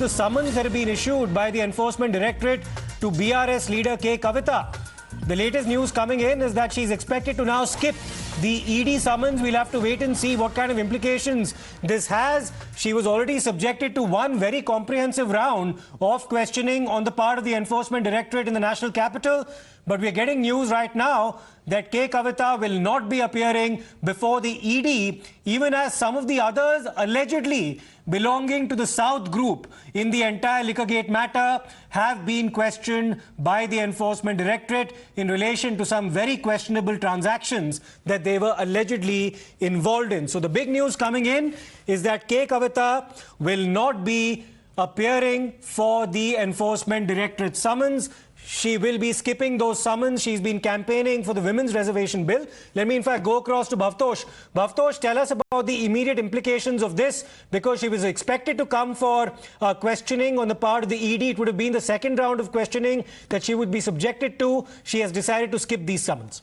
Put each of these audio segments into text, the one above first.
the summons that have been issued by the Enforcement Directorate to BRS leader K Kavitha. The latest news coming in is that she's expected to now skip the ED summons. We'll have to wait and see what kind of implications this has. She was already subjected to one very comprehensive round of questioning on the part of the Enforcement Directorate in the national capital. But we're getting news right now that K Kavitha will not be appearing before the ED, even as some of the others allegedly belonging to the South group in the entire Liquorgate matter have been questioned by the Enforcement Directorate in relation to some very questionable transactions that they were allegedly involved in. So the big news coming in is that K Kavitha will not be appearing for the Enforcement Directorate summons. She will be skipping those summons. She's been campaigning for the Women's Reservation Bill. Let me, in fact, go across to Bhavtosh. Bhavtosh, tell us about the immediate implications of this, because she was expected to come for questioning on the part of the ED. It would have been the second round of questioning that she would be subjected to. She has decided to skip these summons.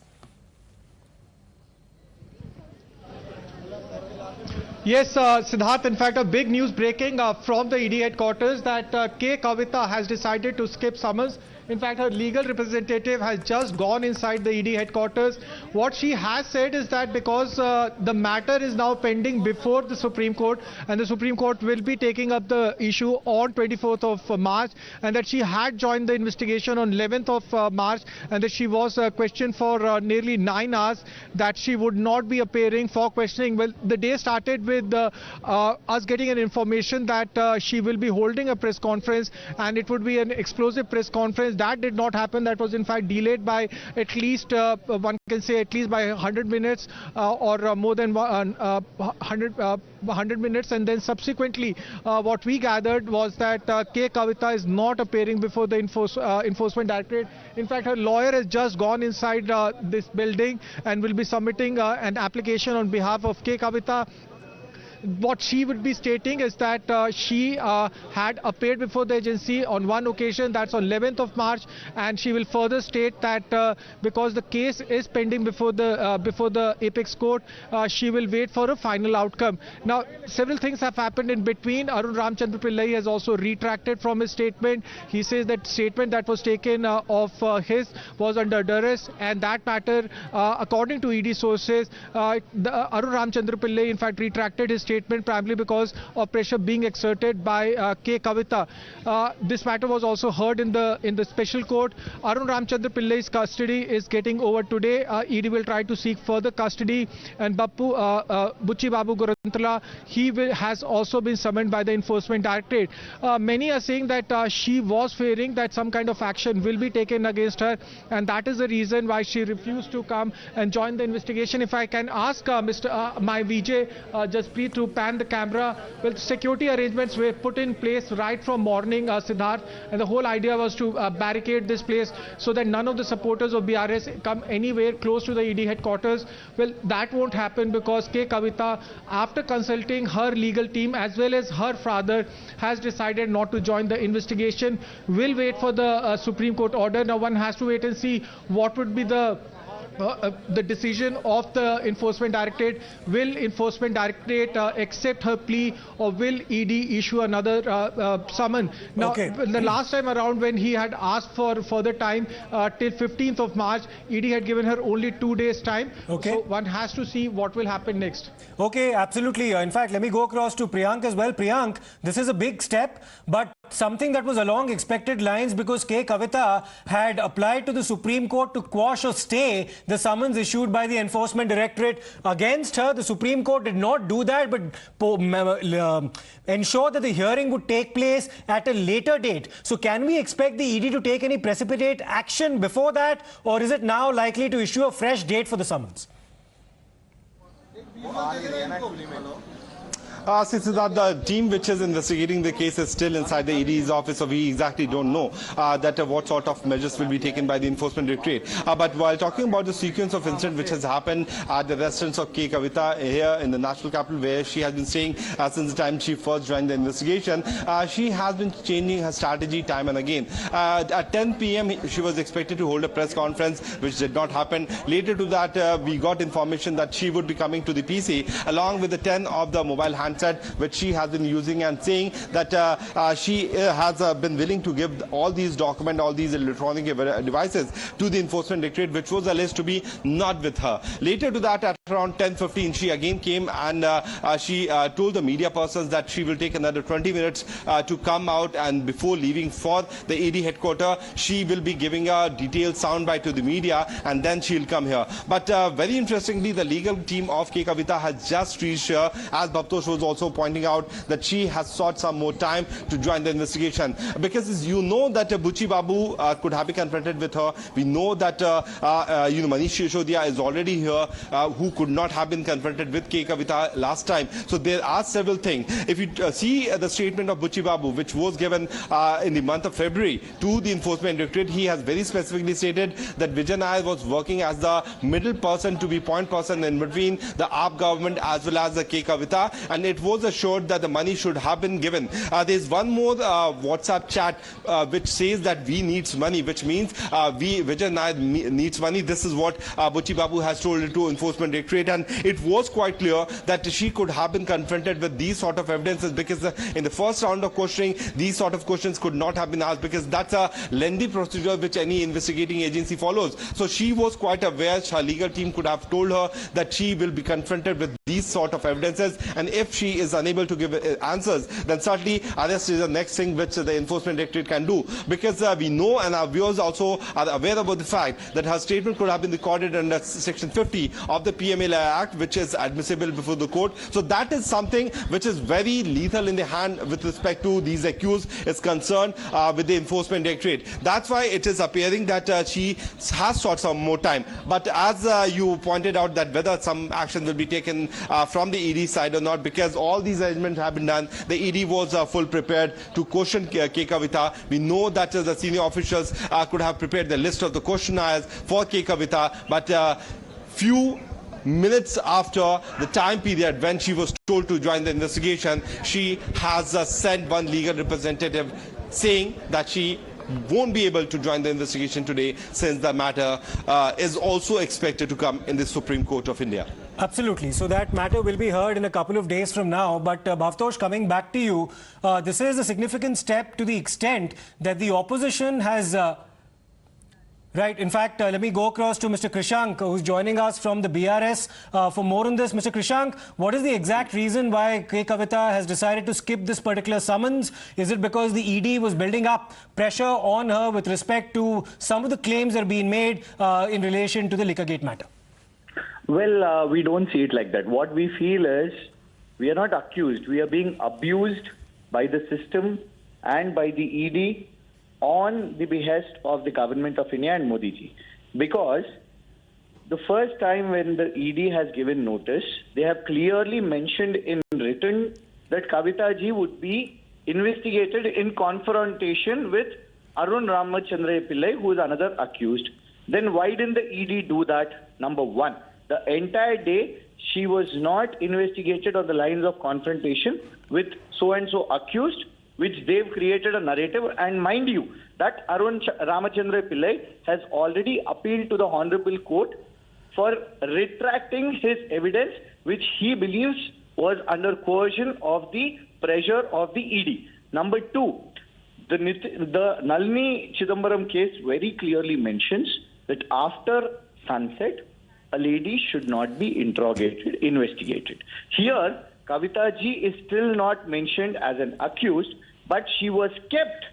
Yes, Siddharth, in fact, a big news breaking from the ED headquarters that K Kavitha has decided to skip summons. In fact, her legal representative has just gone inside the ED headquarters. What she has said is that because the matter is now pending before the Supreme Court, and the Supreme Court will be taking up the issue on 24th of March, and that she had joined the investigation on 11th of March, and that she was questioned for nearly 9 hours, that she would not be appearing for questioning. Well, the day started with us getting an information that she will be holding a press conference, and it would be an explosive press conference. That did not happen. That was in fact delayed by at least, one can say at least by 100 minutes or more than 100 minutes. And then subsequently, what we gathered was that K Kavitha is not appearing before the Enforcement Directorate. In fact, her lawyer has just gone inside this building and will be submitting an application on behalf of K Kavitha. What she would be stating is that she had appeared before the agency on one occasion, that's on 11th of March, and she will further state that because the case is pending before the Apex Court, she will wait for a final outcome. Now, several things have happened in between. Arun Ramchandra Pillai has also retracted from his statement. He says that statement that was taken of his was under duress, and that matter, according to ED sources, Arun Ramchandra Pillai in fact retracted his statement primarily because of pressure being exerted by K Kavitha. This matter was also heard in the special court. Arun Ramchandra Pillai's custody is getting over today. ED will try to seek further custody, and Bucci Babu Gorantala, has also been summoned by the Enforcement Directorate. Many are saying that she was fearing that some kind of action will be taken against her, and that is the reason why she refused to come and join the investigation. If I can ask my VJ, Jasprit, to pan the camera. Well, security arrangements were put in place right from morning, Siddharth, and the whole idea was to barricade this place so that none of the supporters of BRS come anywhere close to the ED headquarters. Well, that won't happen because K Kavitha, after consulting her legal team as well as her father, has decided not to join the investigation. We'll wait for the Supreme Court order. Now, one has to wait and see what would be the decision of the Enforcement Directorate. Will Enforcement Directorate accept her plea, or will ED issue another summon? Now, the last time around when he had asked for further time till 15th of March, ED had given her only 2 days time. So one has to see what will happen next. Okay, absolutely. In fact, let me go across to Priyank as well. Priyank, this is a big step, but something that was along expected lines, because K Kavitha had applied to the Supreme Court to quash or stay the summons issued by the Enforcement Directorate against her. The Supreme Court did not do that, but ensure that the hearing would take place at a later date. So can we expect the ED to take any precipitate action before that, or is it now likely to issue a fresh date for the summons? Since the team which is investigating the case is still inside the ED's office, so we exactly don't know what sort of measures will be taken by the Enforcement Directorate. But while talking about the sequence of incidents which has happened at the residence of K Kavitha here in the national capital, where she has been staying since the time she first joined the investigation, she has been changing her strategy time and again. At 10 p.m. she was expected to hold a press conference, which did not happen. Later to that, we got information that she would be coming to the PC along with the 10 of the mobile handphones handset which she has been using, and saying that she has been willing to give all these documents, all these electronic devices to the Enforcement Directorate, which was alleged to be not with her. Later to that, at around 10:15, she again came and she told the media persons that she will take another 20 minutes to come out, and before leaving for the ED headquarters, she will be giving a detailed soundbite to the media, and then she'll come here. But very interestingly, the legal team of K Kavitha has just reached here, as Bhavtosh was also pointing out, that she has sought some more time to join the investigation. Because you know that Buchi Babu could have been confronted with her. We know that Manish Sisodiya is already here, who could not have been confronted with K Kavitha last time. So there are several things. If you see the statement of Buchi Babu, which was given in the month of February to the Enforcement Directorate, he has very specifically stated that Vijay Nair was working as the middle person, to be point person in between the AAP government as well as the K Kavitha, and it was assured that the money should have been given. There's one more WhatsApp chat which says that we needs money, which means Vijay Nair needs money. This is what Buchi Babu has told to Enforcement Directorate, and it was quite clear that she could have been confronted with these sort of evidences, because in the first round of questioning, these sort of questions could not have been asked, because that's a lengthy procedure which any investigating agency follows. So she was quite aware. Her legal team could have told her that she will be confronted with these sort of evidences, and if she is unable to give answers, then certainly arrest is the next thing which the Enforcement Directorate can do, because we know, and our viewers also are aware about the fact that her statement could have been recorded under Section 50 of the PMLA Act, which is admissible before the court. So that is something which is very lethal in the hand with respect to these accused is concerned with the Enforcement Directorate. That's why it is appearing that she has sought some more time. But as you pointed out, that whether some action will be taken from the ED side or not, because all these arrangements have been done, the ED was full prepared to question K Kavitha. We know that the senior officials could have prepared the list of the questionnaires for K Kavitha, but few minutes after the time period when she was told to join the investigation, she has sent one legal representative saying that she won't be able to join the investigation today, since the matter is also expected to come in the Supreme Court of India. Absolutely. So that matter will be heard in a couple of days from now. But Bhavtosh, coming back to you, this is a significant step to the extent that the opposition has... Right. In fact, let me go across to Mr. Krishank, who's joining us from the BRS for more on this. Mr. Krishank, what is the exact reason why K Kavitha has decided to skip this particular summons? Is it because the ED was building up pressure on her with respect to some of the claims that are being made in relation to the Liquorgate matter? Well, we don't see it like that. What we feel is we are not accused. We are being abused by the system and by the ED on the behest of the government of India and Modi Ji. Because the first time when the ED has given notice, they have clearly mentioned in written that Kavitha Ji would be investigated in confrontation with Arun Ramachandra Pillai, who is another accused. Then why didn't the ED do that? Number one, the entire day she was not investigated on the lines of confrontation with so-and-so accused, which they've created a narrative. And mind you, that Arun Ramachandra Pillai has already appealed to the Honorable Court for retracting his evidence, which he believes was under coercion of the pressure of the ED. Number two, the Nalini Chidambaram case very clearly mentions that after sunset, a lady should not be investigated. Here, Kavitha Ji is still not mentioned as an accused, but she was kept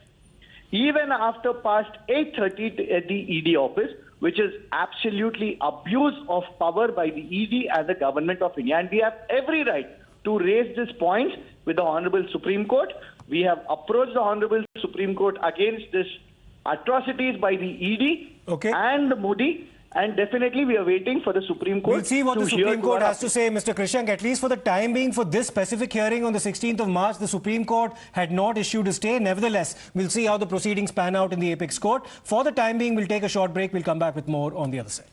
even after past 8:30 at the ED office, which is absolutely abuse of power by the ED and the government of India. And we have every right to raise this point with the Honorable Supreme Court. We have approached the Honorable Supreme Court against this atrocities by the ED and Modi. And definitely we are waiting for the Supreme Court. We'll see what the Supreme Court has to say, Mr. Krishank. At least for the time being, for this specific hearing on the 16th of March, the Supreme Court had not issued a stay. Nevertheless, we'll see how the proceedings pan out in the Apex Court. For the time being, we'll take a short break. We'll come back with more on the other side.